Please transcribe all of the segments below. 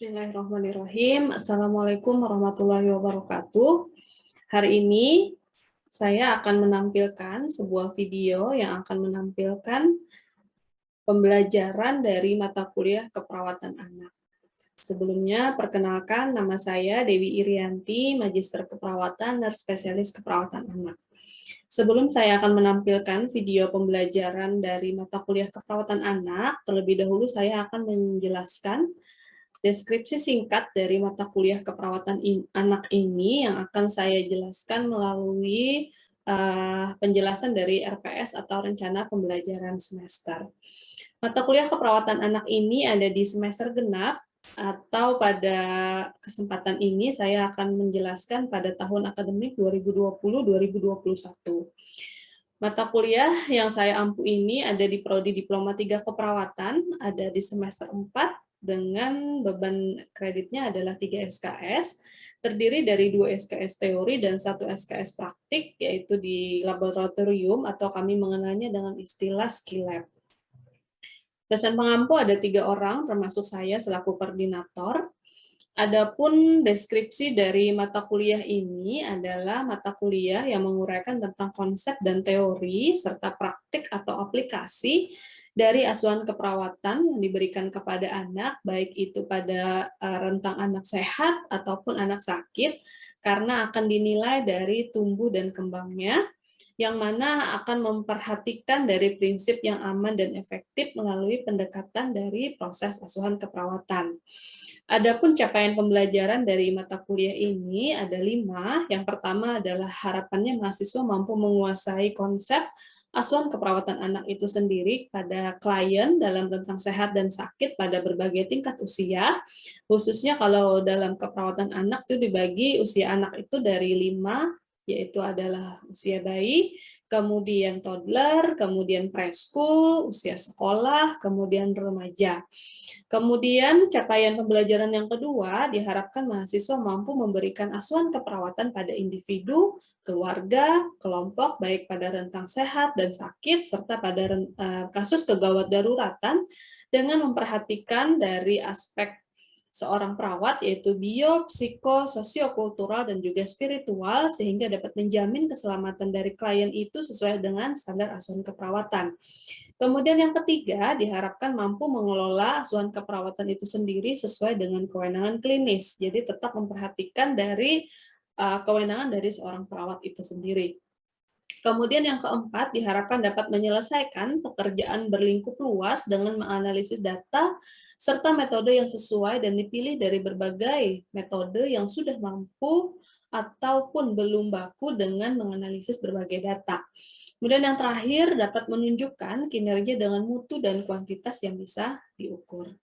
Bismillahirrahmanirrahim. Assalamualaikum warahmatullahi wabarakatuh. Hari ini saya akan menampilkan sebuah video yang akan menampilkan pembelajaran dari mata kuliah keperawatan anak. Sebelumnya, perkenalkan nama saya Dewi Irianti, Magister Keperawatan, Nurse Spesialis Keperawatan Anak. Sebelum saya akan menampilkan video pembelajaran dari mata kuliah keperawatan anak, terlebih dahulu saya akan menjelaskan deskripsi singkat dari mata kuliah keperawatan anak ini yang akan saya jelaskan melalui penjelasan dari RPS atau Rencana Pembelajaran Semester. Mata kuliah keperawatan anak ini ada di semester genap, atau pada kesempatan ini saya akan menjelaskan pada tahun akademik 2020-2021. Mata kuliah yang saya ampu ini ada di Prodi Diploma 3 Keperawatan, ada di semester 4, dengan beban kreditnya adalah 3 SKS, terdiri dari 2 SKS teori dan 1 SKS praktik, yaitu di laboratorium atau kami mengenalnya dengan istilah skill lab. Dosen pengampu ada 3 orang, termasuk saya selaku koordinator. Adapun deskripsi dari mata kuliah ini adalah mata kuliah yang menguraikan tentang konsep dan teori, serta praktik atau aplikasi dari asuhan keperawatan yang diberikan kepada anak, baik itu pada rentang anak sehat ataupun anak sakit, karena akan dinilai dari tumbuh dan kembangnya, yang mana akan memperhatikan dari prinsip yang aman dan efektif melalui pendekatan dari proses asuhan keperawatan. Adapun capaian pembelajaran dari mata kuliah ini ada 5. Yang pertama adalah harapannya mahasiswa mampu menguasai konsep asuhan keperawatan anak itu sendiri pada klien dalam rentang sehat dan sakit pada berbagai tingkat usia, khususnya kalau dalam keperawatan anak itu dibagi usia anak itu dari 5, yaitu adalah usia bayi, kemudian toddler, kemudian preschool, usia sekolah, kemudian remaja. Kemudian capaian pembelajaran yang kedua diharapkan mahasiswa mampu memberikan asuhan keperawatan pada individu, keluarga, kelompok, baik pada rentang sehat dan sakit, serta pada kasus kegawat daruratan, dengan memperhatikan dari aspek seorang perawat, yaitu bio, psiko, sosiokultural, dan juga spiritual, sehingga dapat menjamin keselamatan dari klien itu sesuai dengan standar asuhan keperawatan. Kemudian yang ketiga, diharapkan mampu mengelola asuhan keperawatan itu sendiri sesuai dengan kewenangan klinis, jadi tetap memperhatikan dari kewenangan dari seorang perawat itu sendiri. Kemudian yang keempat, diharapkan dapat menyelesaikan pekerjaan berlingkup luas dengan menganalisis data serta metode yang sesuai dan dipilih dari berbagai metode yang sudah mampu ataupun belum baku dengan menganalisis berbagai data. Kemudian yang terakhir, dapat menunjukkan kinerja dengan mutu dan kuantitas yang bisa diukur.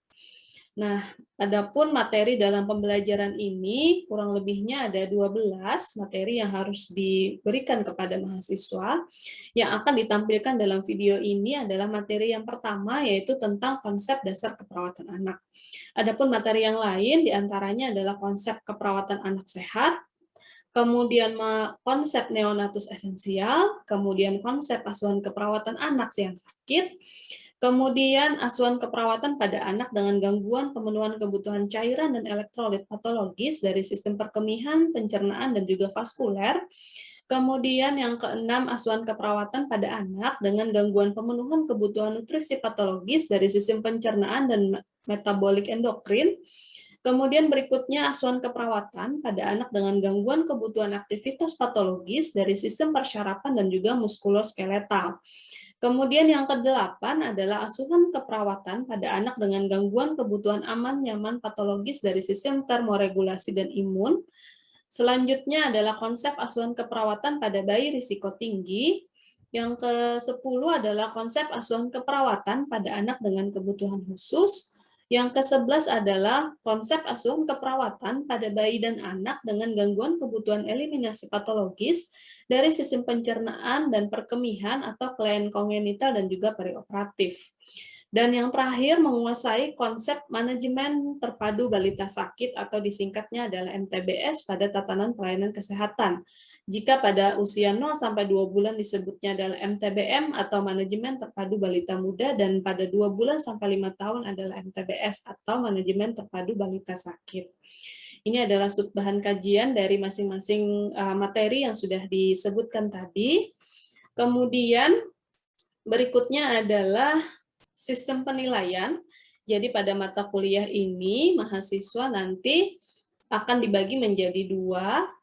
Nah, adapun materi dalam pembelajaran ini kurang lebihnya ada 12 materi yang harus diberikan kepada mahasiswa. Yang akan ditampilkan dalam video ini adalah materi yang pertama, yaitu tentang konsep dasar keperawatan anak. Adapun materi yang lain diantaranya adalah konsep keperawatan anak sehat, kemudian konsep neonatus esensial, kemudian konsep asuhan keperawatan anak yang sakit, kemudian asuhan keperawatan pada anak dengan gangguan pemenuhan kebutuhan cairan dan elektrolit patologis dari sistem perkemihan, pencernaan, dan juga vaskuler. Kemudian yang keenam, asuhan keperawatan pada anak dengan gangguan pemenuhan kebutuhan nutrisi patologis dari sistem pencernaan dan metabolik endokrin. Kemudian berikutnya asuhan keperawatan pada anak dengan gangguan kebutuhan aktivitas patologis dari sistem persyaratan dan juga muskuloskeletal. Kemudian yang kedelapan adalah asuhan keperawatan pada anak dengan gangguan kebutuhan aman, nyaman, patologis dari sistem termoregulasi dan imun. Selanjutnya adalah konsep asuhan keperawatan pada bayi risiko tinggi. Yang ke-10 adalah konsep asuhan keperawatan pada anak dengan kebutuhan khusus. Yang ke-11 adalah konsep asuhan keperawatan pada bayi dan anak dengan gangguan kebutuhan eliminasi patologis dari sistem pencernaan dan perkemihan atau kelainan kongenital dan juga perioperatif. Dan yang terakhir, menguasai konsep manajemen terpadu balita sakit atau disingkatnya adalah MTBS pada tatanan pelayanan kesehatan. Jika pada usia 0 sampai 2 bulan disebutnya adalah MTBM atau manajemen terpadu balita muda, dan pada 2 bulan sampai 5 tahun adalah MTBS atau manajemen terpadu balita sakit. Ini adalah bahan kajian dari masing-masing materi yang sudah disebutkan tadi. Kemudian berikutnya adalah sistem penilaian. Jadi pada mata kuliah ini mahasiswa nanti akan dibagi menjadi 2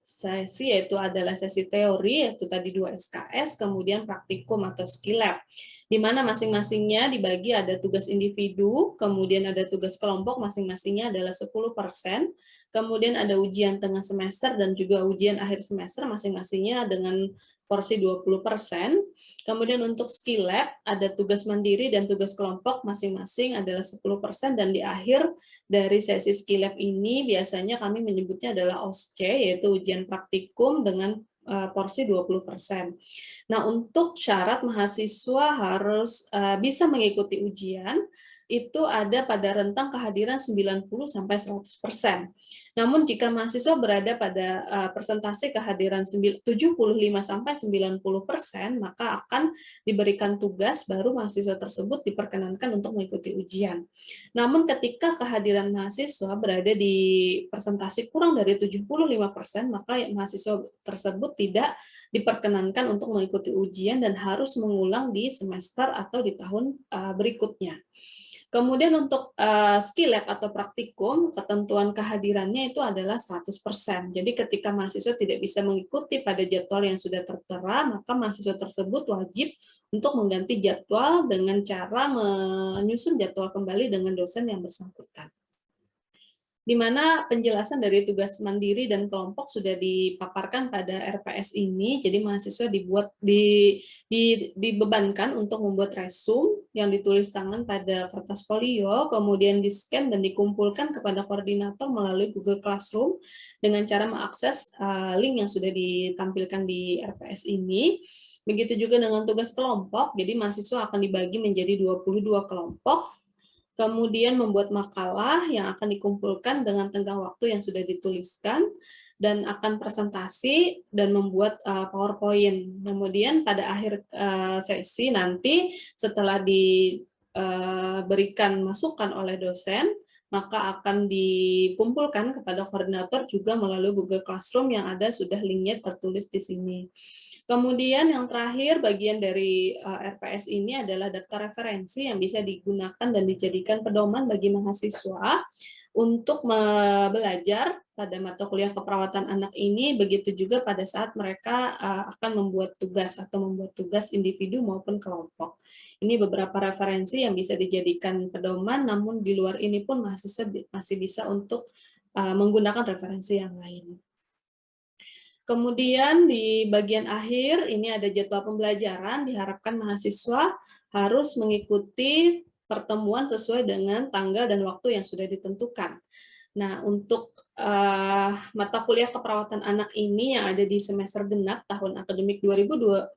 sesi, yaitu adalah sesi teori, yaitu tadi 2 SKS, kemudian praktikum atau skill lab, di mana masing-masingnya dibagi ada tugas individu, kemudian ada tugas kelompok, masing-masingnya adalah 10%, kemudian ada ujian tengah semester dan juga ujian akhir semester, masing-masingnya dengan porsi 20%. Kemudian untuk skill lab, ada tugas mandiri dan tugas kelompok, masing-masing adalah 10%, dan di akhir dari sesi skill lab ini biasanya kami menyebutnya adalah OSC, yaitu ujian praktikum dengan porsi 20%. Nah, untuk syarat mahasiswa harus bisa mengikuti ujian, itu ada pada rentang kehadiran 90 sampai 100%. Namun jika mahasiswa berada pada persentase kehadiran 75 sampai 90%, maka akan diberikan tugas, baru mahasiswa tersebut diperkenankan untuk mengikuti ujian. Namun ketika kehadiran mahasiswa berada di persentase kurang dari 75%, maka mahasiswa tersebut tidak diperkenankan untuk mengikuti ujian dan harus mengulang di semester atau di tahun berikutnya. Kemudian untuk skill lab atau praktikum, ketentuan kehadirannya itu adalah 100%. Jadi ketika mahasiswa tidak bisa mengikuti pada jadwal yang sudah tertera, maka mahasiswa tersebut wajib untuk mengganti jadwal dengan cara menyusun jadwal kembali dengan dosen yang bersangkutan, di mana penjelasan dari tugas mandiri dan kelompok sudah dipaparkan pada RPS ini. Jadi mahasiswa dibebankan untuk membuat resume yang ditulis tangan pada kertas folio, kemudian di-scan dan dikumpulkan kepada koordinator melalui Google Classroom dengan cara mengakses link yang sudah ditampilkan di RPS ini. Begitu juga dengan tugas kelompok, jadi mahasiswa akan dibagi menjadi 22 kelompok, kemudian membuat makalah yang akan dikumpulkan dengan tenggang waktu yang sudah dituliskan, dan akan presentasi dan membuat PowerPoint. Kemudian pada akhir sesi nanti, setelah diberikan masukan oleh dosen, maka akan dikumpulkan kepada koordinator juga melalui Google Classroom yang ada sudah linknya tertulis di sini. Kemudian yang terakhir, bagian dari RPS ini adalah daftar referensi yang bisa digunakan dan dijadikan pedoman bagi mahasiswa untuk belajar pada mata kuliah keperawatan anak ini, begitu juga pada saat mereka akan membuat tugas atau membuat tugas individu maupun kelompok. Ini beberapa referensi yang bisa dijadikan pedoman, namun di luar ini pun mahasiswa masih bisa untuk menggunakan referensi yang lain. Kemudian di bagian akhir ini ada jadwal pembelajaran, diharapkan mahasiswa harus mengikuti pertemuan sesuai dengan tanggal dan waktu yang sudah ditentukan. Nah, untuk mata kuliah keperawatan anak ini yang ada di semester genap tahun akademik 2020-2021,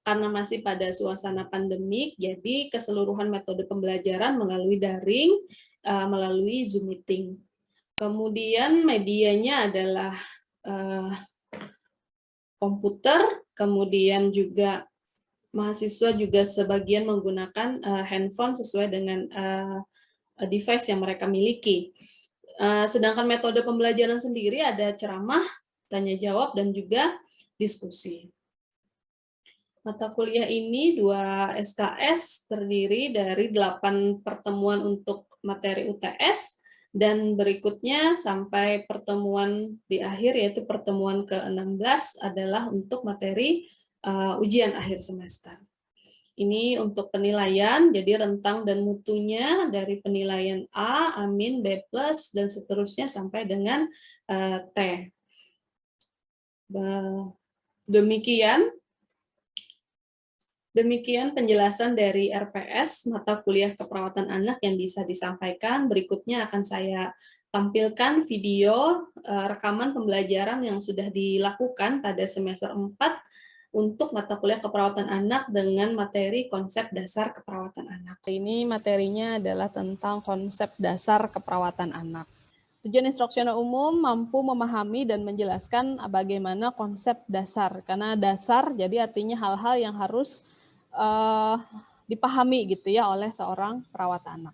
karena masih pada suasana pandemik, jadi keseluruhan metode pembelajaran melalui daring, melalui Zoom meeting. Kemudian medianya adalah komputer, kemudian juga mahasiswa juga sebagian menggunakan handphone sesuai dengan device yang mereka miliki. Sedangkan metode pembelajaran sendiri ada ceramah, tanya jawab, dan juga diskusi. Mata kuliah ini 2 SKS terdiri dari 8 pertemuan untuk materi UTS, dan berikutnya sampai pertemuan di akhir, yaitu pertemuan ke-16 adalah untuk materi ujian akhir semester. Ini untuk penilaian, jadi rentang dan mutunya dari penilaian A, Amin, B+, dan seterusnya sampai dengan T. Demikian penjelasan dari RPS, mata kuliah keperawatan anak, yang bisa disampaikan. Berikutnya akan saya tampilkan video rekaman pembelajaran yang sudah dilakukan pada semester 4 untuk mata kuliah keperawatan anak dengan materi konsep dasar keperawatan anak. Ini materinya adalah tentang konsep dasar keperawatan anak. Tujuan instruksional umum mampu memahami dan menjelaskan bagaimana konsep dasar. Karena dasar jadi artinya hal-hal yang harus dipahami gitu ya oleh seorang perawat anak.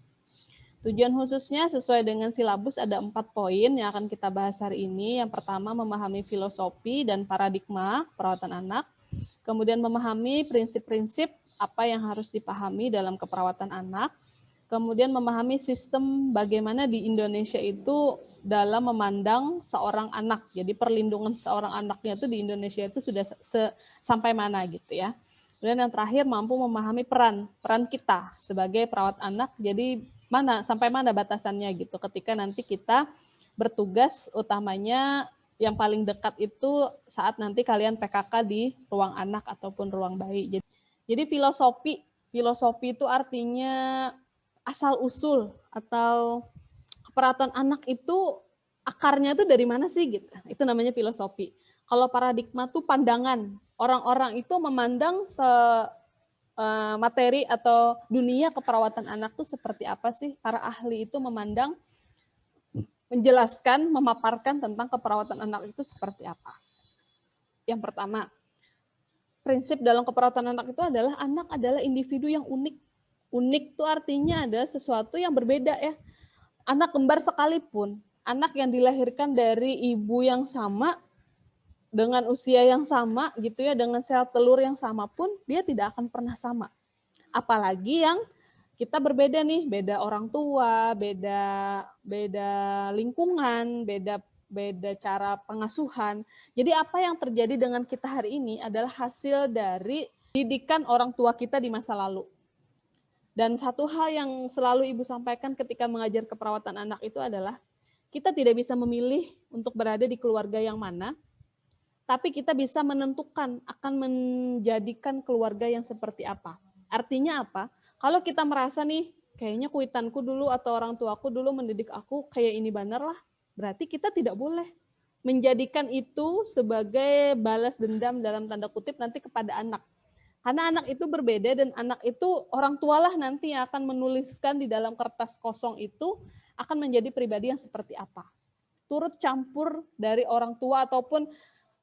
Tujuan khususnya sesuai dengan silabus ada 4 poin yang akan kita bahas hari ini. Yang pertama memahami filosofi dan paradigma perawatan anak. Kemudian memahami prinsip-prinsip apa yang harus dipahami dalam keperawatan anak. Kemudian memahami sistem bagaimana di Indonesia itu dalam memandang seorang anak. Jadi perlindungan seorang anaknya itu di Indonesia itu sudah sampai mana gitu ya. Kemudian yang terakhir mampu memahami peran kita sebagai perawat anak. Jadi sampai mana batasannya gitu ketika nanti kita bertugas utamanya yang paling dekat itu saat nanti kalian PKK di ruang anak ataupun ruang bayi. Jadi filosofi itu artinya asal-usul atau keperawatan anak itu akarnya itu dari mana sih gitu. Itu namanya filosofi. Kalau paradigma tuh pandangan. Orang-orang itu memandang materi atau dunia keperawatan anak tuh seperti apa sih? Para ahli itu memandang, menjelaskan, memaparkan tentang keperawatan anak itu seperti apa. Yang pertama, prinsip dalam keperawatan anak itu adalah anak adalah individu yang unik. Unik itu artinya adalah sesuatu yang berbeda ya. Anak kembar sekalipun, anak yang dilahirkan dari ibu yang sama, dengan usia yang sama gitu ya, dengan sel telur yang sama pun, dia tidak akan pernah sama. Apalagi yang kita berbeda nih, beda orang tua, beda lingkungan, beda cara pengasuhan. Jadi apa yang terjadi dengan kita hari ini adalah hasil dari didikan orang tua kita di masa lalu. Dan satu hal yang selalu Ibu sampaikan ketika mengajar keperawatan anak itu adalah kita tidak bisa memilih untuk berada di keluarga yang mana, tapi kita bisa menentukan akan menjadikan keluarga yang seperti apa. Artinya apa? Kalau kita merasa nih, kayaknya kuitanku dulu atau orang tuaku dulu mendidik aku kayak ini benar lah, berarti kita tidak boleh menjadikan itu sebagai balas dendam dalam tanda kutip nanti kepada anak. Karena anak itu berbeda dan anak itu orang tualah nanti yang akan menuliskan di dalam kertas kosong itu akan menjadi pribadi yang seperti apa. Turut campur dari orang tua ataupun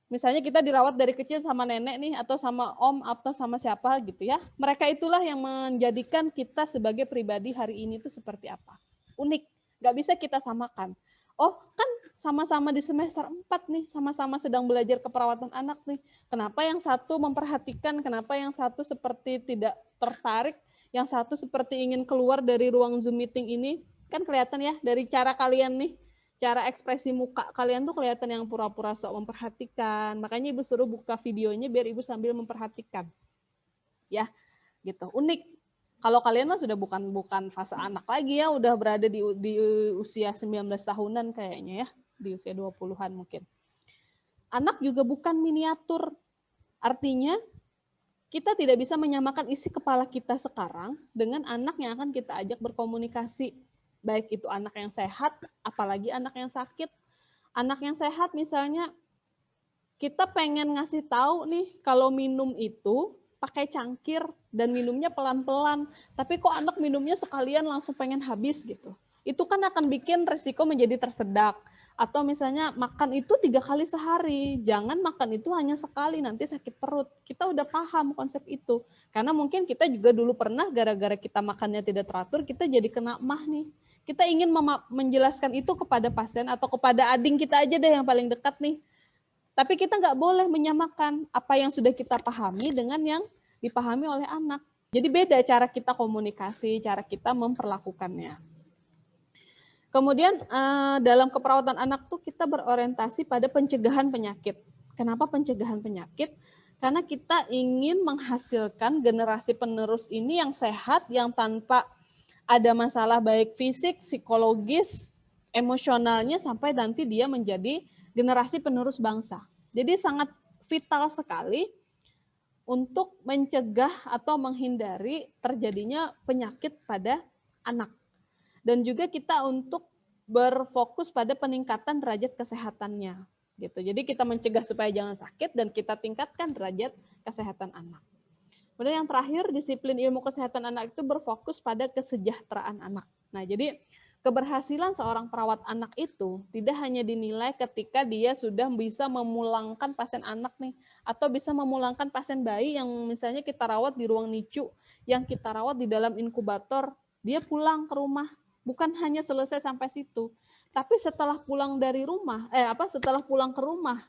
misalnya kita dirawat dari kecil sama nenek nih atau sama om atau sama siapa gitu ya. Mereka itulah yang menjadikan kita sebagai pribadi hari ini itu seperti apa. Unik, nggak bisa kita samakan. Oh kan sama-sama di semester 4 nih, sama-sama sedang belajar keperawatan anak nih. Kenapa yang satu memperhatikan, kenapa yang satu seperti tidak tertarik, yang satu seperti ingin keluar dari ruang Zoom meeting ini? Kan kelihatan ya dari cara kalian nih, cara ekspresi muka kalian tuh kelihatan yang pura-pura sok memperhatikan. Makanya Ibu suruh buka videonya biar Ibu sambil memperhatikan. Ya, gitu. Unik. Kalau kalian mah sudah bukan fase anak lagi ya, udah berada di usia 19 tahunan kayaknya ya, di usia 20-an mungkin. Anak juga bukan miniatur. Artinya kita tidak bisa menyamakan isi kepala kita sekarang dengan anak yang akan kita ajak berkomunikasi. Baik itu anak yang sehat, apalagi anak yang sakit. Anak yang sehat misalnya, kita pengen ngasih tahu nih, kalau minum itu pakai cangkir dan minumnya pelan-pelan. Tapi kok anak minumnya sekalian langsung pengen habis gitu. Itu kan akan bikin resiko menjadi tersedak. Atau misalnya makan itu 3 kali sehari, jangan makan itu hanya sekali, nanti sakit perut. Kita udah paham konsep itu. Karena mungkin kita juga dulu pernah gara-gara kita makannya tidak teratur, kita jadi kena mah nih. Kita ingin menjelaskan itu kepada pasien atau kepada ading kita aja deh yang paling dekat nih. Tapi kita nggak boleh menyamakan apa yang sudah kita pahami dengan yang dipahami oleh anak. Jadi beda cara kita komunikasi, cara kita memperlakukannya. Kemudian dalam keperawatan anak tuh kita berorientasi pada pencegahan penyakit. Kenapa pencegahan penyakit? Karena kita ingin menghasilkan generasi penerus ini yang sehat, yang tanpa ada masalah baik fisik, psikologis, emosionalnya sampai nanti dia menjadi generasi penerus bangsa. Jadi sangat vital sekali untuk mencegah atau menghindari terjadinya penyakit pada anak. Dan juga kita untuk berfokus pada peningkatan derajat kesehatannya. Gitu. Jadi kita mencegah supaya jangan sakit dan kita tingkatkan derajat kesehatan anak. Kemudian yang terakhir, disiplin ilmu kesehatan anak itu berfokus pada kesejahteraan anak. Nah, jadi keberhasilan seorang perawat anak itu tidak hanya dinilai ketika dia sudah bisa memulangkan pasien anak nih, atau bisa memulangkan pasien bayi yang misalnya kita rawat di ruang NICU, yang kita rawat di dalam inkubator, dia pulang ke rumah. Bukan hanya selesai sampai situ, tapi setelah pulang dari rumah, setelah pulang ke rumah,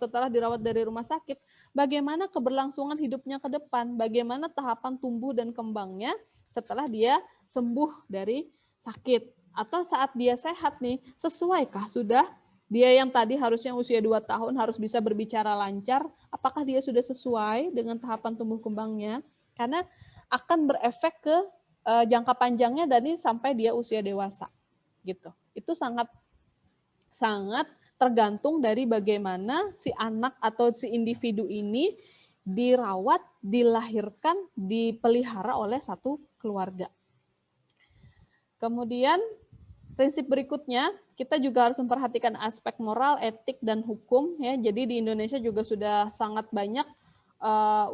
setelah dirawat dari rumah sakit, bagaimana keberlangsungan hidupnya ke depan, bagaimana tahapan tumbuh dan kembangnya setelah dia sembuh dari sakit. Atau saat dia sehat nih, sesuaikah sudah dia yang tadi harusnya usia 2 tahun harus bisa berbicara lancar, apakah dia sudah sesuai dengan tahapan tumbuh kembangnya? Karena akan berefek ke jangka panjangnya dari sampai dia usia dewasa. Gitu. Itu sangat tergantung dari bagaimana si anak atau si individu ini dirawat, dilahirkan, dipelihara oleh satu keluarga. Kemudian prinsip berikutnya, kita juga harus memperhatikan aspek moral, etik, dan hukum. Ya. Jadi di Indonesia juga sudah sangat banyak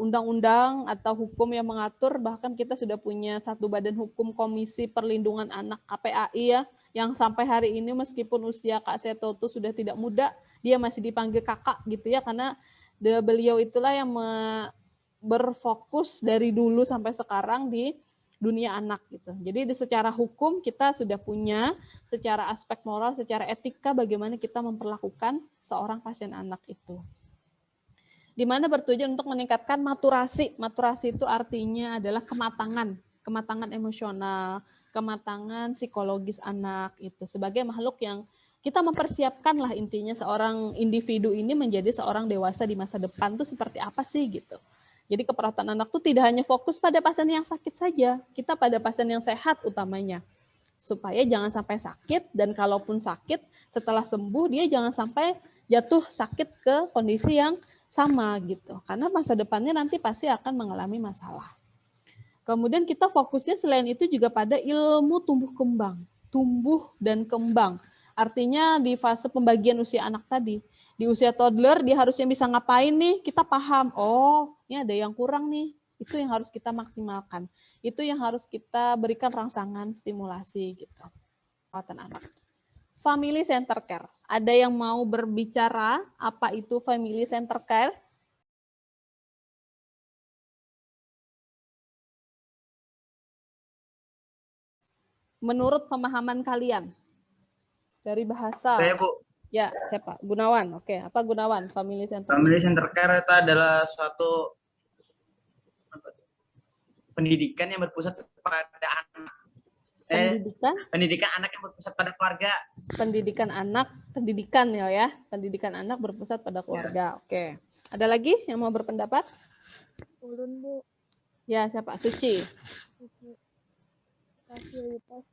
undang-undang atau hukum yang mengatur, bahkan kita sudah punya satu badan hukum Komisi Perlindungan Anak KPAI ya, yang sampai hari ini meskipun usia Kak Seto itu sudah tidak muda, dia masih dipanggil kakak gitu ya, karena beliau itulah yang berfokus dari dulu sampai sekarang di dunia anak gitu. Jadi secara hukum kita sudah punya, secara aspek moral, secara etika bagaimana kita memperlakukan seorang pasien anak itu. Di mana bertujuan untuk meningkatkan maturasi. Maturasi itu artinya adalah kematangan emosional, kematangan psikologis anak itu sebagai makhluk yang kita mempersiapkan lah intinya seorang individu ini menjadi seorang dewasa di masa depan tuh seperti apa sih gitu. Jadi keperawatan anak tuh tidak hanya fokus pada pasien yang sakit saja, kita pada pasien yang sehat utamanya. Supaya jangan sampai sakit, dan kalaupun sakit, setelah sembuh dia jangan sampai jatuh sakit ke kondisi yang sama gitu. Karena masa depannya nanti pasti akan mengalami masalah. Kemudian kita fokusnya selain itu juga pada ilmu tumbuh dan kembang. Artinya di fase pembagian usia anak tadi. Di usia toddler dia harusnya bisa ngapain nih, kita paham, oh ini ada yang kurang nih, itu yang harus kita maksimalkan, itu yang harus kita berikan rangsangan stimulasi gitu. Perawatan anak. Family center care, ada yang mau berbicara apa itu family center care? Menurut pemahaman kalian dari bahasa? Saya, Bu. Ya, siapa? Gunawan. Oke, apa Gunawan? Family center care. Family center care itu adalah suatu pendidikan yang berpusat pada anak. Pendidikan anak yang berpusat pada keluarga. Pendidikan anak berpusat pada keluarga. Oke. Ada lagi yang mau berpendapat? Ulun, Bu. Ya, siapa? Suci. Fasilitas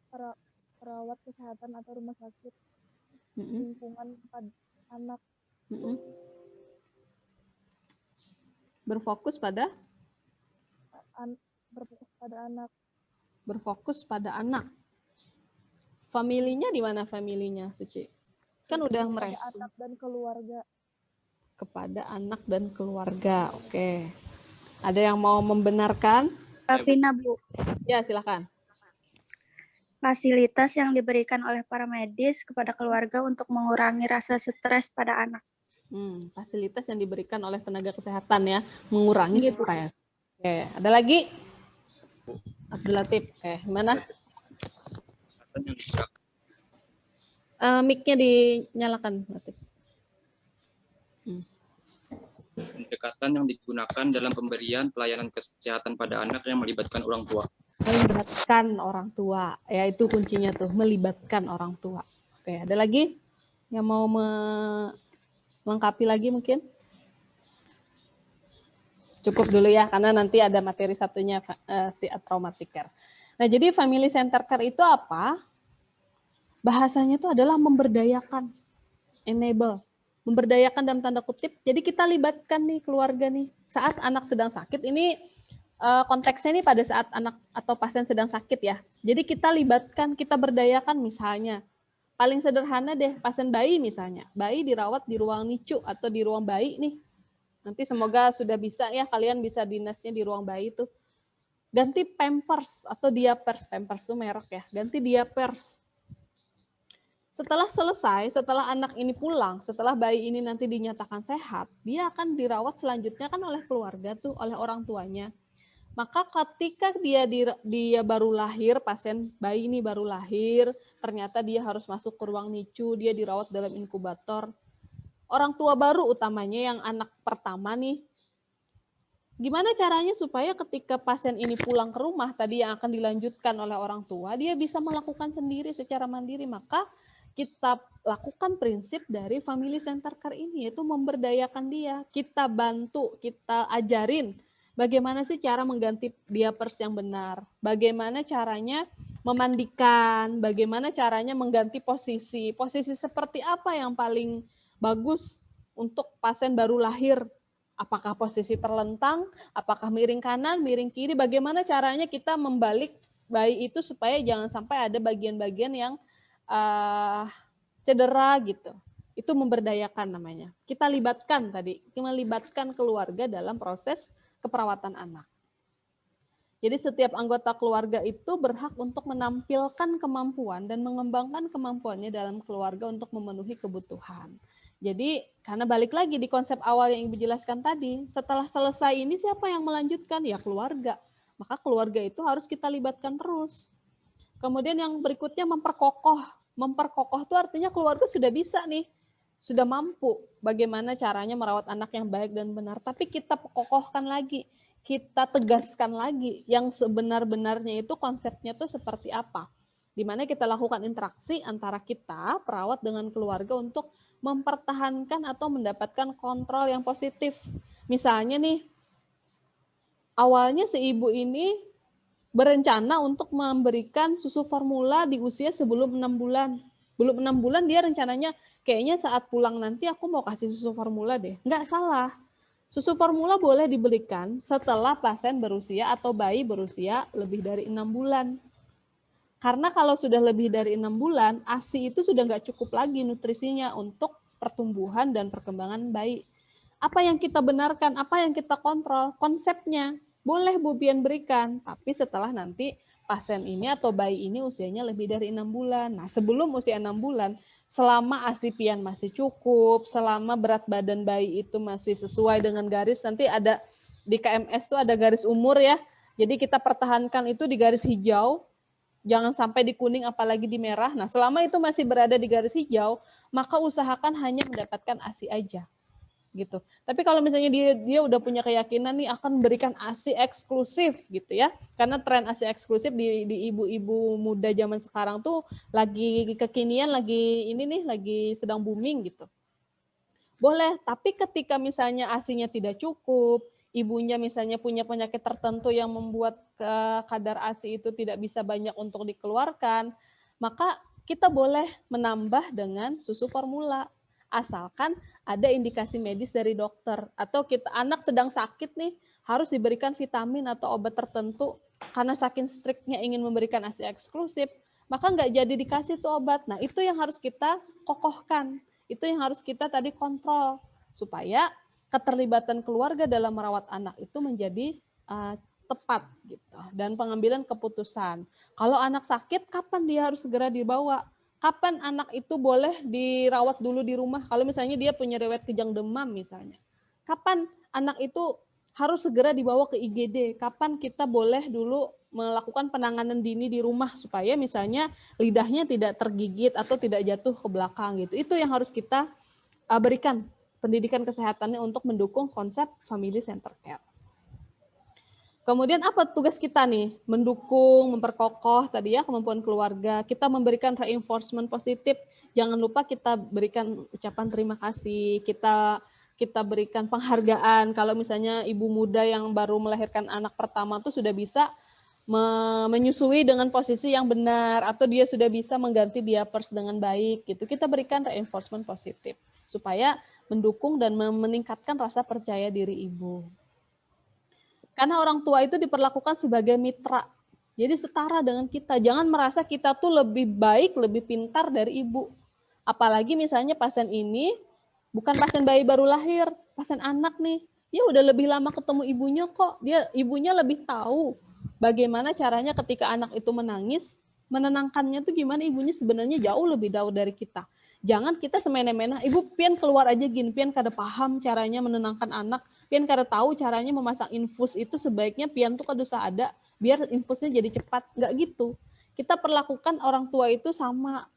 perawat kesehatan atau rumah sakit lingkungan pada anak. Berfokus pada anak. Berfokus pada anak. Familinya di mana familinya, Suci? Kan udah meresum. Anak dan keluarga. Kepada anak dan keluarga. Oke. Ada yang mau membenarkan? Vina, Bu. Ya, silakan. Fasilitas yang diberikan oleh para medis kepada keluarga untuk mengurangi rasa stres pada anak. Fasilitas yang diberikan oleh tenaga kesehatan ya, mengurangi stres. Oke, ada lagi? Abdul Latif. Gimana? Mic-nya dinyalakan, Latif. Pendekatan yang digunakan dalam pemberian pelayanan kesehatan pada anak yang melibatkan orang tua. Melibatkan orang tua, ya itu kuncinya tuh, melibatkan orang tua. Oke, ada lagi yang mau melengkapi lagi mungkin? Cukup dulu ya, karena nanti ada materi satunya si traumatic care. Nah, jadi family center care itu apa? Bahasanya itu adalah memberdayakan, enable. Memberdayakan dalam tanda kutip, jadi kita libatkan nih keluarga nih. Saat anak sedang sakit, ini konteksnya ini pada saat anak atau pasien sedang sakit ya. Jadi kita libatkan, kita berdayakan misalnya. Paling sederhana deh, pasien bayi misalnya. Bayi dirawat di ruang NICU atau di ruang bayi nih. Nanti semoga sudah bisa ya, kalian bisa dinasnya di ruang bayi tuh. Ganti Pampers atau Diapers, Pampers itu merek ya. Ganti Diapers. Setelah selesai, setelah anak ini pulang, setelah bayi ini nanti dinyatakan sehat, dia akan dirawat selanjutnya kan oleh keluarga tuh, oleh orang tuanya. Maka ketika dia baru lahir, pasien bayi ini baru lahir, ternyata dia harus masuk ke ruang NICU, dia dirawat dalam inkubator. Orang tua baru utamanya yang anak pertama nih, gimana caranya supaya ketika pasien ini pulang ke rumah, tadi yang akan dilanjutkan oleh orang tua, dia bisa melakukan sendiri secara mandiri. Maka kita lakukan prinsip dari family center care ini, yaitu memberdayakan dia. Kita bantu, kita ajarin bagaimana sih cara mengganti diapers yang benar, bagaimana caranya memandikan, bagaimana caranya mengganti posisi seperti apa yang paling bagus untuk pasien baru lahir. Apakah posisi terlentang, apakah miring kanan, miring kiri, bagaimana caranya kita membalik bayi itu supaya jangan sampai ada bagian-bagian yang cedera gitu. Itu memberdayakan namanya. Kita libatkan tadi, melibatkan keluarga dalam proses keperawatan anak. Jadi setiap anggota keluarga itu berhak untuk menampilkan kemampuan dan mengembangkan kemampuannya dalam keluarga untuk memenuhi kebutuhan. Jadi karena balik lagi di konsep awal yang Ibu jelaskan tadi, setelah selesai ini siapa yang melanjutkan? Ya keluarga. Maka keluarga itu harus kita libatkan terus. Kemudian yang berikutnya memperkokoh. Memperkokoh itu artinya keluarga sudah bisa nih, sudah mampu bagaimana caranya merawat anak yang baik dan benar. Tapi kita kokohkan lagi, kita tegaskan lagi yang sebenar-benarnya itu konsepnya itu seperti apa. Di mana kita lakukan interaksi antara kita, perawat dengan keluarga untuk mempertahankan atau mendapatkan kontrol yang positif. Misalnya nih, awalnya si ibu ini berencana untuk memberikan susu formula di usia sebelum 6 bulan. Belum 6 bulan dia rencananya, kayaknya saat pulang nanti aku mau kasih susu formula deh. Nggak salah. Susu formula boleh diberikan setelah pasien berusia atau bayi berusia lebih dari 6 bulan. Karena kalau sudah lebih dari 6 bulan, ASI itu sudah nggak cukup lagi nutrisinya untuk pertumbuhan dan perkembangan bayi. Apa yang kita benarkan, apa yang kita kontrol, konsepnya. Boleh Bu Bian berikan, tapi setelah nanti pasien ini atau bayi ini usianya lebih dari 6 bulan. Nah, sebelum usia 6 bulan, selama ASI Pian masih cukup, selama berat badan bayi itu masih sesuai dengan garis, nanti ada di KMS itu ada garis umur ya. Jadi kita pertahankan itu di garis hijau, jangan sampai di kuning apalagi di merah. Nah, selama itu masih berada di garis hijau, maka usahakan hanya mendapatkan ASI aja. Gitu. Tapi kalau misalnya dia udah punya keyakinan nih akan memberikan ASI eksklusif gitu ya. Karena tren ASI eksklusif di ibu-ibu muda zaman sekarang tuh lagi kekinian, lagi sedang booming gitu. Boleh, tapi ketika misalnya ASI-nya tidak cukup, ibunya misalnya punya penyakit tertentu yang membuat kadar ASI itu tidak bisa banyak untuk dikeluarkan, maka kita boleh menambah dengan susu formula. Asalkan ada indikasi medis dari dokter. Atau anak sedang sakit nih, harus diberikan vitamin atau obat tertentu, karena saking striknya ingin memberikan ASI eksklusif, maka nggak jadi dikasih tuh obat. Nah, itu yang harus kita kokohkan. Itu yang harus kita tadi kontrol. Supaya keterlibatan keluarga dalam merawat anak itu menjadi tepat gitu. Dan pengambilan keputusan. Kalau anak sakit, kapan dia harus segera dibawa? Kapan anak itu boleh dirawat dulu di rumah? Kalau misalnya dia punya riwayat kejang demam misalnya. Kapan anak itu harus segera dibawa ke IGD? Kapan kita boleh dulu melakukan penanganan dini di rumah supaya misalnya lidahnya tidak tergigit atau tidak jatuh ke belakang gitu. Itu yang harus kita berikan pendidikan kesehatannya untuk mendukung konsep family center care. Kemudian apa tugas kita nih? Mendukung, memperkokoh tadi ya kemampuan keluarga. Kita memberikan reinforcement positif. Jangan lupa kita berikan ucapan terima kasih. Kita berikan penghargaan. Kalau misalnya ibu muda yang baru melahirkan anak pertama tuh sudah bisa menyusui dengan posisi yang benar atau dia sudah bisa mengganti diapers dengan baik gitu. Kita berikan reinforcement positif supaya mendukung dan meningkatkan rasa percaya diri ibu. Karena orang tua itu diperlakukan sebagai mitra. Jadi setara dengan kita. Jangan merasa kita tuh lebih baik, lebih pintar dari ibu. Apalagi misalnya pasien ini bukan pasien bayi baru lahir, pasien anak nih. Dia udah lebih lama ketemu ibunya kok. Ibunya lebih tahu bagaimana caranya ketika anak itu menangis, menenangkannya tuh gimana, ibunya sebenarnya jauh lebih tahu dari kita. Jangan kita semena-mena, ibu pian keluar aja gini, pian kada paham caranya menenangkan anak, pian kada tahu caranya memasang infus itu sebaiknya pian tuh kada usah ada, biar infusnya jadi cepat. Nggak gitu. Kita perlakukan orang tua itu sama.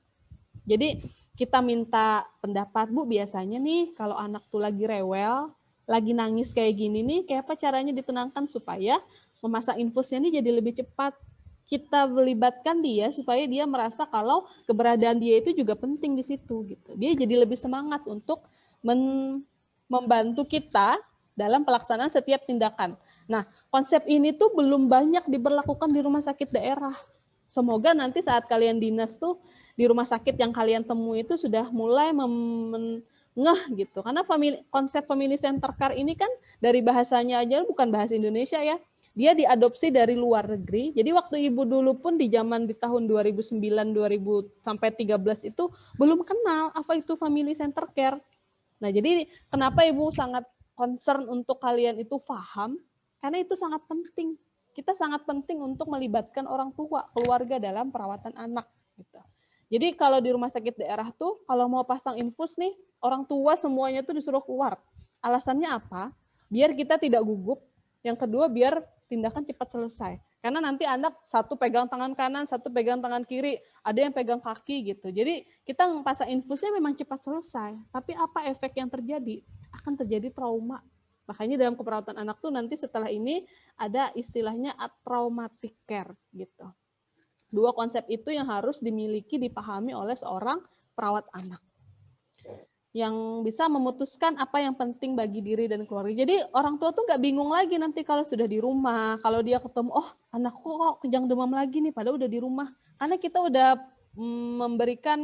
Jadi kita minta pendapat, Bu, biasanya nih kalau anak tuh lagi rewel, lagi nangis kayak gini nih, kayak apa caranya ditenangkan supaya memasang infusnya nih jadi lebih cepat. Kita melibatkan dia supaya dia merasa kalau keberadaan dia itu juga penting di situ gitu. Dia jadi lebih semangat untuk membantu kita dalam pelaksanaan setiap tindakan. Nah, konsep ini tuh belum banyak diberlakukan di rumah sakit daerah. Semoga nanti saat kalian dinas tuh di rumah sakit yang kalian temui itu sudah mulai ngeh gitu. Karena konsep family center care ini kan dari bahasanya aja bukan bahasa Indonesia ya. Dia diadopsi dari luar negeri. Jadi waktu ibu dulu pun di zaman di tahun 2009 2000 sampai 13 itu belum kenal apa itu family center care. Nah, jadi kenapa ibu sangat concern untuk kalian itu paham? Karena itu sangat penting. Kita sangat penting untuk melibatkan orang tua, keluarga dalam perawatan anak gitu. Jadi kalau di rumah sakit daerah tuh kalau mau pasang infus nih, orang tua semuanya tuh disuruh keluar. Alasannya apa? Biar kita tidak gugup. Yang kedua biar tindakan cepat selesai. Karena nanti anak satu pegang tangan kanan, satu pegang tangan kiri, ada yang pegang kaki gitu. Jadi kita pasang infusnya memang cepat selesai. Tapi apa efek yang terjadi? Akan terjadi trauma. Makanya dalam keperawatan anak tuh nanti setelah ini ada istilahnya traumatic care gitu. Dua konsep itu yang harus dimiliki, dipahami oleh seorang perawat anak. Yang bisa memutuskan apa yang penting bagi diri dan keluarga. Jadi orang tua tuh nggak bingung lagi nanti kalau sudah di rumah, kalau dia ketemu, oh anakku kok kejang demam lagi nih, padahal udah di rumah. Karena kita udah memberikan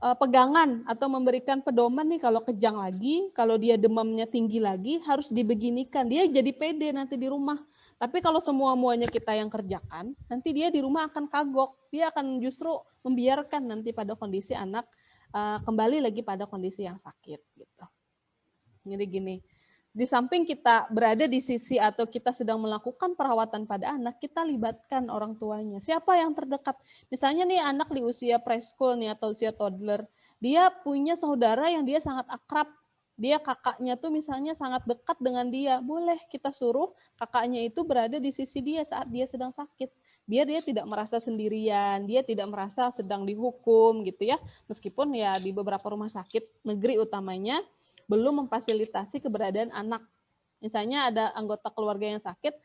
pegangan atau memberikan pedoman nih kalau kejang lagi, kalau dia demamnya tinggi lagi, harus dibeginikan. Dia jadi pede nanti di rumah. Tapi kalau semua-muanya kita yang kerjakan, nanti dia di rumah akan kagok. Dia akan justru membiarkan nanti pada kondisi anak kembali lagi pada kondisi yang sakit. Gitu. Jadi gini, di samping kita berada di sisi atau kita sedang melakukan perawatan pada anak, kita libatkan orang tuanya. Siapa yang terdekat? Misalnya nih anak di usia preschool nih atau usia toddler, dia punya saudara yang dia sangat akrab. Dia kakaknya tuh misalnya sangat dekat dengan dia, boleh kita suruh kakaknya itu berada di sisi dia saat dia sedang sakit. Biar dia tidak merasa sendirian, dia tidak merasa sedang dihukum gitu ya. Meskipun ya di beberapa rumah sakit negeri utamanya belum memfasilitasi keberadaan anak. Misalnya ada anggota keluarga yang sakit,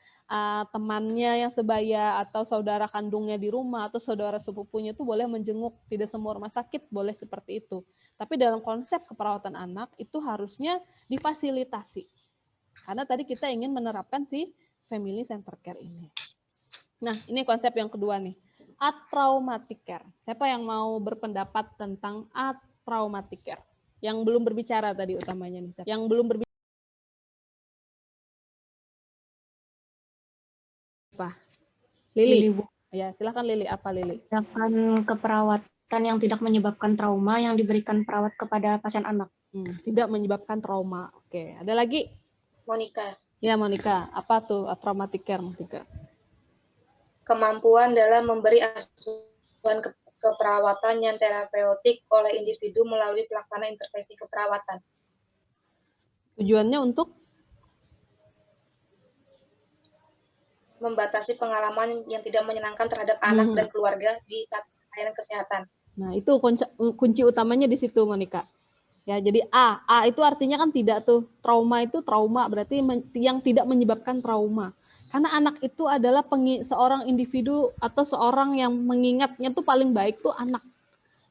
temannya yang sebaya atau saudara kandungnya di rumah atau saudara sepupunya itu boleh menjenguk. Tidak semua rumah sakit boleh seperti itu. Tapi dalam konsep keperawatan anak itu harusnya difasilitasi. Karena tadi kita ingin menerapkan si family center care ini. Nah, ini konsep yang kedua nih. Atraumatic care. Siapa yang mau berpendapat tentang atraumatic care? Yang belum berbicara tadi utamanya nih. Yang belum berbicara apa? Lili. Bu. Ya, silakan Lili. Apa Lili? Tindakan keperawatan yang tidak menyebabkan trauma yang diberikan perawat kepada pasien anak. Tidak menyebabkan trauma. Oke, ada lagi? Monica. Ya, Monica. Apa tuh traumatic care, Monica? Kemampuan dalam memberi asuhan keperawatan yang terapeutik oleh individu melalui pelaksanaan intervensi keperawatan. Tujuannya untuk membatasi pengalaman yang tidak menyenangkan terhadap anak dan keluarga di layanan kesehatan. Nah, itu kunci utamanya di situ, Monica. Ya, jadi A itu artinya kan tidak tuh. Trauma itu trauma, berarti yang tidak menyebabkan trauma. Karena anak itu adalah seorang individu atau seorang yang mengingatnya tuh paling baik tuh anak.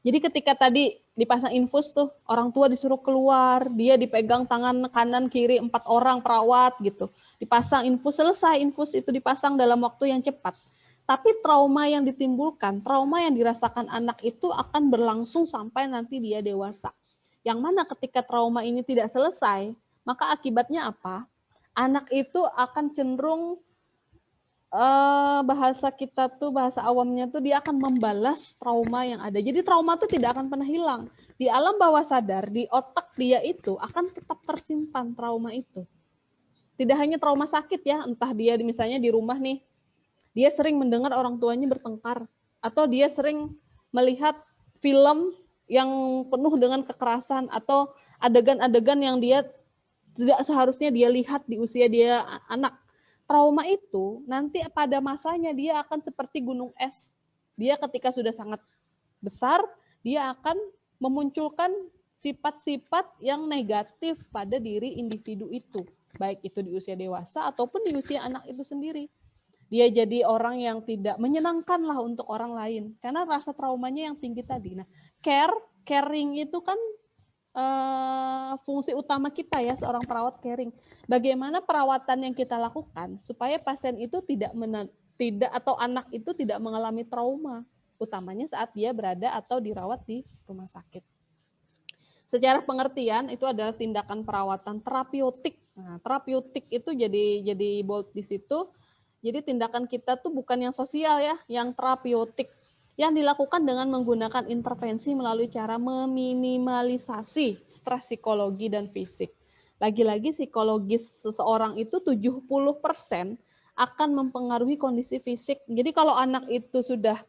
Jadi ketika tadi dipasang infus tuh, orang tua disuruh keluar, dia dipegang tangan kanan kiri 4 orang perawat gitu. Dipasang infus, selesai infus itu dipasang dalam waktu yang cepat. Tapi trauma yang ditimbulkan, trauma yang dirasakan anak itu akan berlangsung sampai nanti dia dewasa. Yang mana ketika trauma ini tidak selesai, maka akibatnya apa? Anak itu akan cenderung bahasa kita tuh, bahasa awamnya tuh dia akan membalas trauma yang ada. Jadi trauma tuh tidak akan pernah hilang. Di alam bawah sadar, di otak dia itu akan tetap tersimpan trauma itu. Tidak hanya trauma sakit ya, entah dia misalnya di rumah nih, dia sering mendengar orang tuanya bertengkar, atau dia sering melihat film yang penuh dengan kekerasan, atau adegan-adegan yang dia tidak seharusnya dia lihat di usia dia anak. Trauma itu nanti pada masanya dia akan seperti gunung es. Dia ketika sudah sangat besar, dia akan memunculkan sifat-sifat yang negatif pada diri individu itu. Baik itu di usia dewasa ataupun di usia anak itu sendiri. Dia jadi orang yang tidak menyenangkan lah untuk orang lain. Karena rasa traumanya yang tinggi tadi. Nah, caring itu kan fungsi utama kita ya, seorang perawat caring. Bagaimana perawatan yang kita lakukan supaya pasien itu tidak atau anak itu tidak mengalami trauma, utamanya saat dia berada atau dirawat di rumah sakit. Secara pengertian itu adalah tindakan perawatan terapeutik. Nah, terapeutik itu jadi bold di situ. Jadi tindakan kita tuh bukan yang sosial ya, yang terapeutik, yang dilakukan dengan menggunakan intervensi melalui cara meminimalisasi stres psikologi dan fisik. Lagi-lagi psikologis seseorang itu 70% akan mempengaruhi kondisi fisik. Jadi kalau anak itu sudah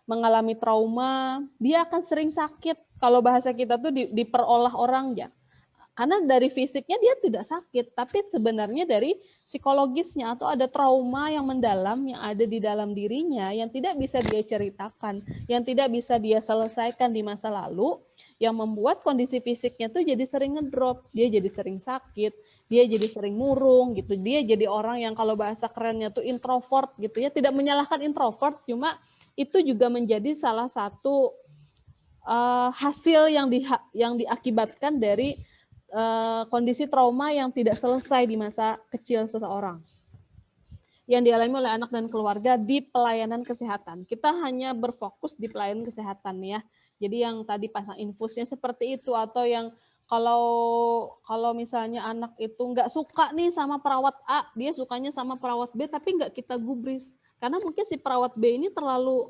mengalami trauma, dia akan sering sakit. Kalau bahasa kita tuh diperolah orang ya. Karena dari fisiknya dia tidak sakit, tapi sebenarnya dari psikologisnya atau ada trauma yang mendalam yang ada di dalam dirinya yang tidak bisa dia ceritakan, yang tidak bisa dia selesaikan di masa lalu, yang membuat kondisi fisiknya tuh jadi sering ngedrop, dia jadi sering sakit, dia jadi sering murung gitu, dia jadi orang yang kalau bahasa kerennya tuh introvert gitu ya, tidak menyalahkan introvert, cuma itu juga menjadi salah satu hasil yang diakibatkan dari kondisi trauma yang tidak selesai di masa kecil seseorang yang dialami oleh anak dan keluarga di pelayanan kesehatan. Kita hanya berfokus di pelayanan kesehatan ya. Jadi yang tadi pasang infusnya seperti itu, atau yang kalau misalnya anak itu nggak suka nih sama perawat A, dia sukanya sama perawat B, tapi nggak kita gubris. Karena mungkin si perawat B ini terlalu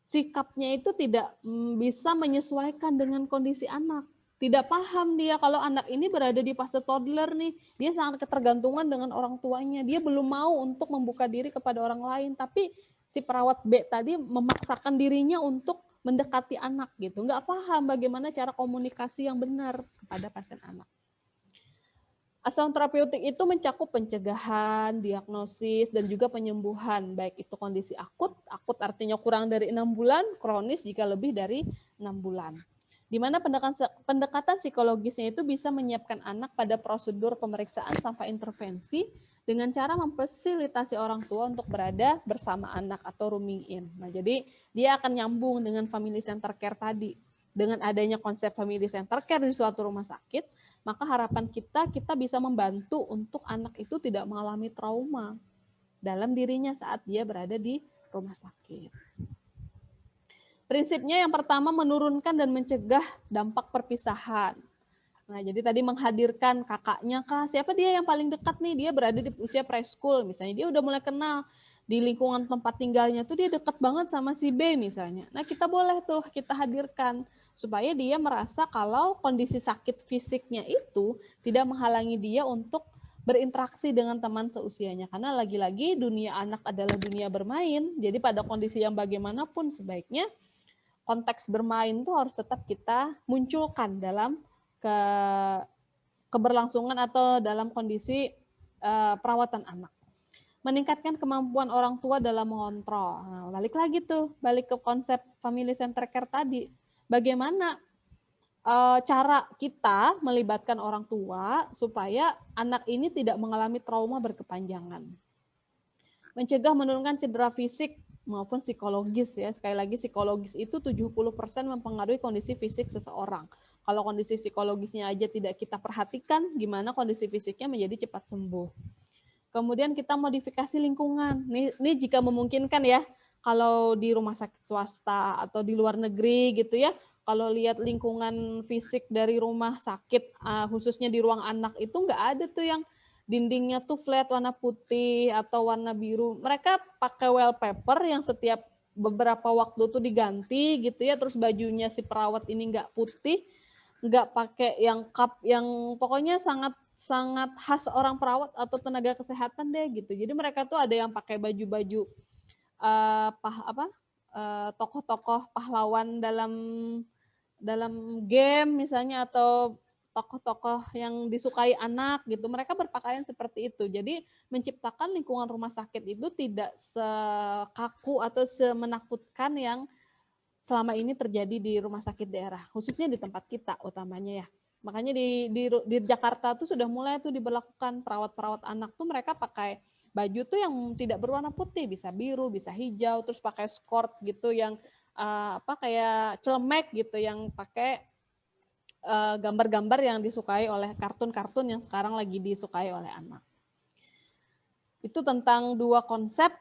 sikapnya itu tidak bisa menyesuaikan dengan kondisi anak. Tidak paham dia kalau anak ini berada di fase toddler nih, dia sangat ketergantungan dengan orang tuanya, dia belum mau untuk membuka diri kepada orang lain, tapi si perawat B tadi memaksakan dirinya untuk mendekati anak gitu, nggak paham bagaimana cara komunikasi yang benar kepada pasien anak. Asam terapeutik itu mencakup pencegahan, diagnosis, dan juga penyembuhan, baik itu kondisi akut artinya kurang dari 6 bulan, kronis jika lebih dari 6 bulan. Di mana pendekatan psikologisnya itu bisa menyiapkan anak pada prosedur pemeriksaan sampai intervensi dengan cara memfasilitasi orang tua untuk berada bersama anak atau rooming in. Nah, jadi dia akan nyambung dengan family center care tadi. Dengan adanya konsep family center care di suatu rumah sakit, maka harapan kita bisa membantu untuk anak itu tidak mengalami trauma dalam dirinya saat dia berada di rumah sakit. Prinsipnya yang pertama menurunkan dan mencegah dampak perpisahan. Nah, jadi tadi menghadirkan kakaknya kah, siapa dia yang paling dekat nih, dia berada di usia preschool misalnya, dia udah mulai kenal di lingkungan tempat tinggalnya tuh dia dekat banget sama si B misalnya. Nah, kita boleh tuh kita hadirkan supaya dia merasa kalau kondisi sakit fisiknya itu tidak menghalangi dia untuk berinteraksi dengan teman seusianya. Karena lagi-lagi dunia anak adalah dunia bermain, jadi pada kondisi yang bagaimanapun sebaiknya konteks bermain itu harus tetap kita munculkan dalam keberlangsungan atau dalam kondisi perawatan anak. Meningkatkan kemampuan orang tua dalam mengontrol. Nah, balik ke konsep family center care tadi. Bagaimana cara kita melibatkan orang tua supaya anak ini tidak mengalami trauma berkepanjangan. Mencegah menurunkan cedera fisik maupun psikologis ya. Sekali lagi psikologis itu 70% mempengaruhi kondisi fisik seseorang. Kalau kondisi psikologisnya aja tidak kita perhatikan, gimana kondisi fisiknya menjadi cepat sembuh. Kemudian kita modifikasi lingkungan. Ini jika memungkinkan ya, kalau di rumah sakit swasta atau di luar negeri gitu ya, kalau lihat lingkungan fisik dari rumah sakit, khususnya di ruang anak itu nggak ada tuh yang dindingnya tuh flat warna putih atau warna biru. Mereka pakai wallpaper yang setiap beberapa waktu tuh diganti gitu ya, terus bajunya si perawat ini nggak putih, nggak pakai yang cup yang pokoknya sangat khas orang perawat atau tenaga kesehatan deh gitu. Jadi mereka tuh ada yang pakai baju-baju tokoh-tokoh pahlawan dalam game misalnya, atau tokoh-tokoh yang disukai anak gitu, mereka berpakaian seperti itu. Jadi menciptakan lingkungan rumah sakit itu tidak sekaku atau semenakutkan yang selama ini terjadi di rumah sakit daerah, khususnya di tempat kita utamanya ya. Makanya di Jakarta tuh sudah mulai tuh diberlakukan perawat-perawat anak tuh mereka pakai baju tuh yang tidak berwarna putih, bisa biru, bisa hijau, terus pakai skort gitu yang kayak celemek gitu, yang pakai gambar-gambar yang disukai oleh kartun-kartun yang sekarang lagi disukai oleh anak. Itu tentang dua konsep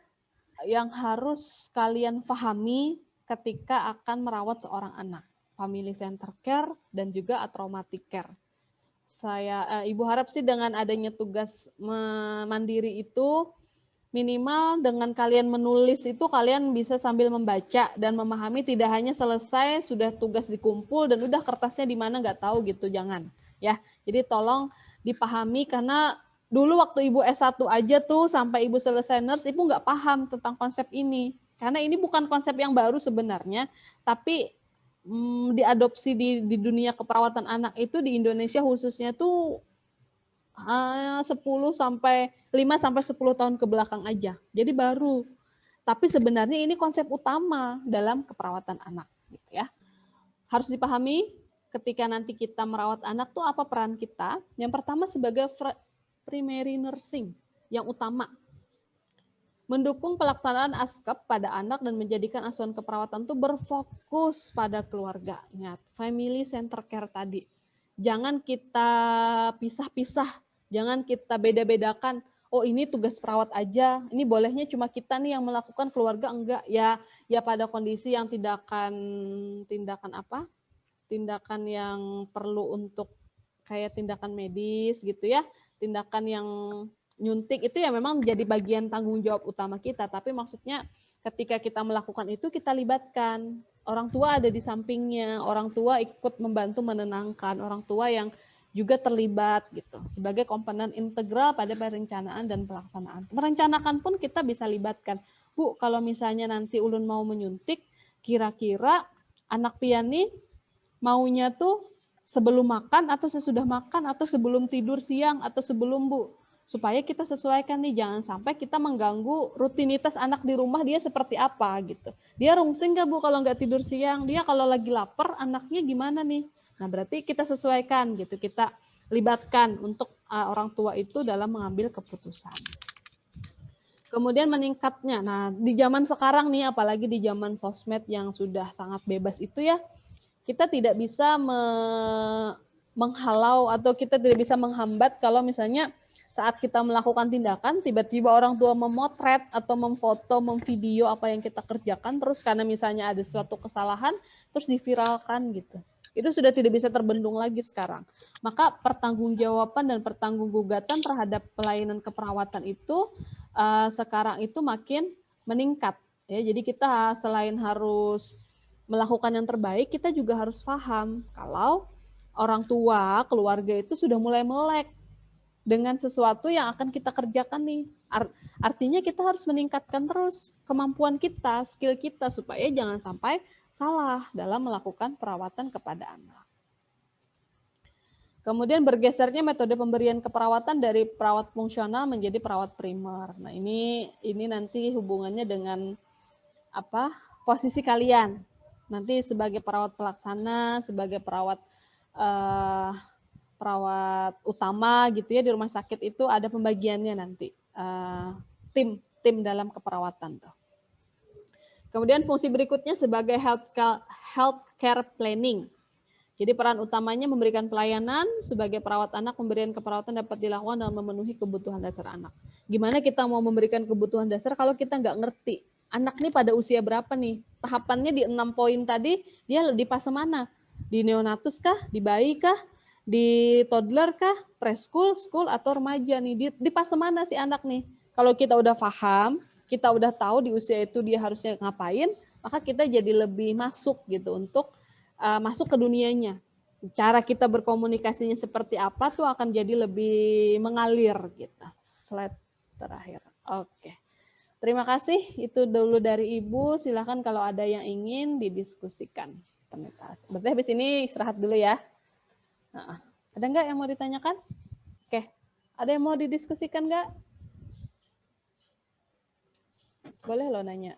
yang harus kalian pahami ketika akan merawat seorang anak. Family center care dan juga traumatic care. Ibu harap sih dengan adanya tugas mandiri itu, minimal dengan kalian menulis itu kalian bisa sambil membaca dan memahami, tidak hanya selesai sudah tugas dikumpul dan udah kertasnya di mana nggak tahu gitu, jangan ya. Jadi tolong dipahami, karena dulu waktu Ibu S1 aja tuh sampai Ibu selesai nurse, Ibu nggak paham tentang konsep ini. Karena ini bukan konsep yang baru sebenarnya, tapi diadopsi di dunia keperawatan anak itu di Indonesia khususnya tuh 5 sampai 10 tahun ke belakang aja. Jadi baru. Tapi sebenarnya ini konsep utama dalam keperawatan anak gitu ya. Harus dipahami ketika nanti kita merawat anak tuh apa peran kita. Yang pertama sebagai primary nursing yang utama. Mendukung pelaksanaan ASKEP pada anak dan menjadikan asuhan keperawatan itu berfokus pada keluarga. Ingat, family center care tadi. Jangan kita pisah-pisah, jangan kita beda-bedakan. Oh ini tugas perawat aja, ini bolehnya cuma kita nih yang melakukan, keluarga enggak. Ya pada kondisi yang tindakan yang perlu untuk kayak tindakan medis gitu ya, tindakan yang nyuntik itu ya memang menjadi bagian tanggung jawab utama kita. Tapi maksudnya ketika kita melakukan itu kita libatkan orang tua, ada di sampingnya, orang tua ikut membantu menenangkan, orang tua yang juga terlibat gitu sebagai komponen integral pada perencanaan dan pelaksanaan. Merencanakan pun kita bisa libatkan. Bu, kalau misalnya nanti ulun mau menyuntik, kira-kira anak pian nih maunya tuh sebelum makan atau sesudah makan atau sebelum tidur siang atau sebelum, Bu, supaya kita sesuaikan nih, jangan sampai kita mengganggu rutinitas anak di rumah, dia seperti apa gitu. Dia rungsing nggak, Bu, kalau nggak tidur siang? Dia kalau lagi lapar, anaknya gimana nih? Nah, berarti kita sesuaikan gitu, kita libatkan untuk orang tua itu dalam mengambil keputusan. Kemudian meningkatnya, nah di zaman sekarang nih, apalagi di zaman sosmed yang sudah sangat bebas itu ya, kita tidak bisa menghalau atau kita tidak bisa menghambat kalau misalnya saat kita melakukan tindakan, tiba-tiba orang tua memotret atau memfoto, memvideo apa yang kita kerjakan, terus karena misalnya ada suatu kesalahan, terus diviralkan gitu. Itu sudah tidak bisa terbendung lagi sekarang. Maka pertanggungjawaban dan pertanggunggugatan terhadap pelayanan keperawatan itu sekarang itu makin meningkat. Ya, jadi kita selain harus melakukan yang terbaik, kita juga harus paham kalau orang tua, keluarga itu sudah mulai melek dengan sesuatu yang akan kita kerjakan nih. Artinya kita harus meningkatkan terus kemampuan kita, skill kita, supaya jangan sampai salah dalam melakukan perawatan kepada anak. Kemudian bergesernya metode pemberian keperawatan dari perawat fungsional menjadi perawat primer. Nah, ini nanti hubungannya dengan posisi kalian. Nanti sebagai perawat pelaksana, sebagai perawat utama gitu ya di rumah sakit itu ada pembagiannya nanti, tim dalam keperawatan tuh. Kemudian fungsi berikutnya sebagai healthcare planning. Jadi peran utamanya memberikan pelayanan sebagai perawat anak, pemberian keperawatan dapat dilakukan dalam memenuhi kebutuhan dasar anak. Gimana kita mau memberikan kebutuhan dasar kalau kita nggak ngerti anak nih pada usia berapa nih? Tahapannya di 6 poin tadi, dia di fase mana? Di neonatus kah? Di bayi kah? Di toddler kah? Preschool, school, atau remaja nih? Di fase mana si anak nih? Kalau kita udah paham, kita udah tahu di usia itu dia harusnya ngapain, maka kita jadi lebih masuk gitu untuk masuk ke dunianya. Cara kita berkomunikasinya seperti apa tuh akan jadi lebih mengalir gitu. Slide terakhir. Oke. Terima kasih. Itu dulu dari Ibu. Silakan kalau ada yang ingin didiskusikan. Berarti habis ini istirahat dulu ya. Nah, ada nggak yang mau ditanyakan? Oke. Ada yang mau didiskusikan nggak? Boleh lo nanya.